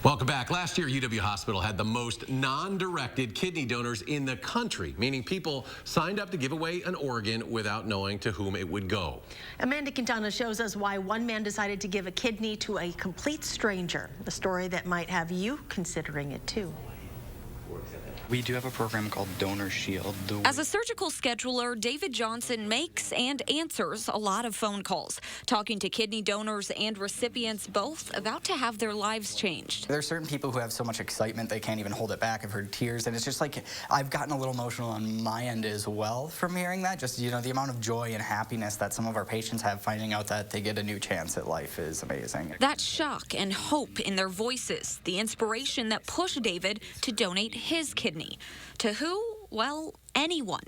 Welcome back. Last year, UW Hospital had the most non-directed kidney donors in the country, meaning people signed up to give away an organ without knowing to whom it would go. Amanda Quintana shows us why one man decided to give a kidney to a complete stranger, a story that might have you considering it too. We do have a program called Donor Shield. As a surgical scheduler, David Johnson makes and answers a lot of phone calls, talking to kidney donors and recipients both about to have their lives changed. There are certain people who have so much excitement they can't even hold it back. I've heard tears, and it's just like I've gotten a little emotional on my end as well from hearing that. Just, you know, the amount of joy and happiness that some of our patients have finding out that they get a new chance at life is amazing. That shock and hope in their voices, the inspiration that pushed David to donate his kidney. To who? Well, anyone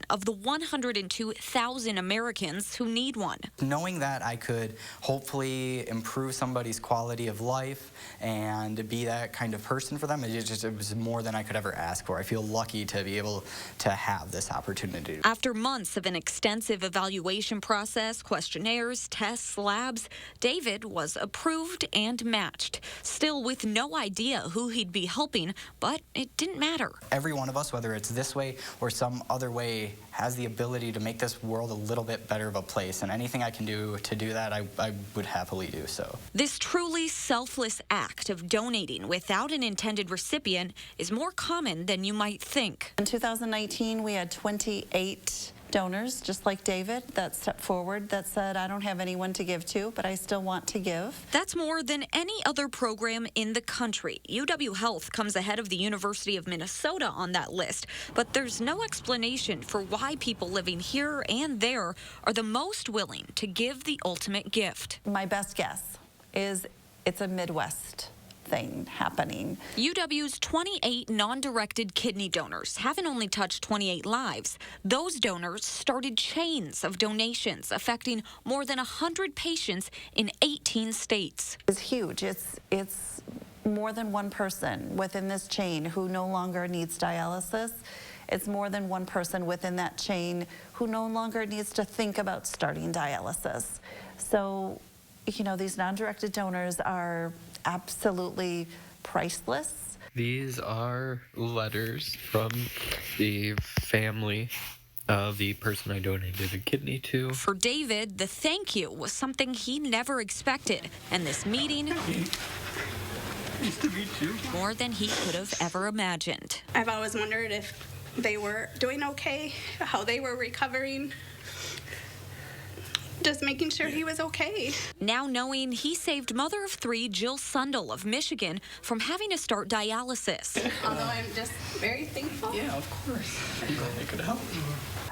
of the 102,000 Americans who need one. Knowing that I could hopefully improve somebody's quality of life and be that kind of person for them, it was more than I could ever ask for. I feel lucky to be able to have this opportunity. After months of an extensive evaluation process, questionnaires, tests, labs, David was approved and matched. Still with no idea who he'd be helping, but it didn't matter. Every one of us, whether it's this way or some other way, has the ability to make this world a little bit better of a place, and anything I can do to do that, I would happily do so. This truly selfless act of donating without an intended recipient is more common than you might think. In 2019, we had 28 donors, just like David, that stepped forward that said, I don't have anyone to give to, but I still want to give. That's more than any other program in the country. UW Health comes ahead of the University of Minnesota on that list, but there's no explanation for why people living here and there are the most willing to give the ultimate gift. My best guess is it's a Midwest thing happening. UW's 28 non-directed kidney donors haven't only touched 28 lives. Those donors started chains of donations affecting more than 100 patients in 18 states. It's huge. It's more than one person within this chain who no longer needs dialysis. It's more than one person within that chain who no longer needs to think about starting dialysis. So, you know, these non-directed donors are absolutely priceless. These are letters from the family of the person I donated a kidney to. For David, the thank you was something he never expected, and this meeting, Nice to meet you. more than he could have ever imagined. I've always wondered if they were doing okay, how they were recovering. Just making sure he was okay. Now knowing he saved mother of three Jill Sundell of Michigan from having to start dialysis. Although I'm just very thankful. Yeah, of course. I'm glad I could help.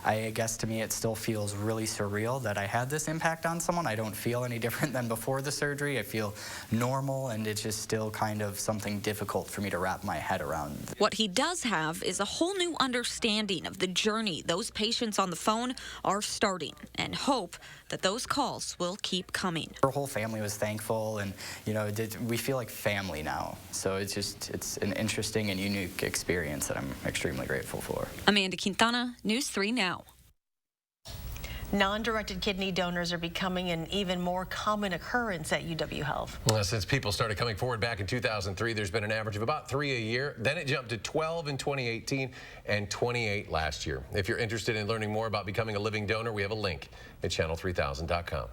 I guess to me it still feels really surreal that I had this impact on someone. I don't feel any different than before the surgery. I feel normal, and it's just still kind of something difficult for me to wrap my head around. What he does have is a whole new understanding of the journey those patients on the phone are starting, and hope that those calls will keep coming. Her whole family was thankful, and you know, we feel like family now. So it's an interesting and unique experience that I'm extremely grateful for. Amanda Quintana, News 3 Now. Non-directed kidney donors are becoming an even more common occurrence at UW Health. Well, since people started coming forward back in 2003, there's been an average of about 3 a year. Then it jumped to 12 in 2018 and 28 last year. If you're interested in learning more about becoming a living donor, we have a link at channel3000.com.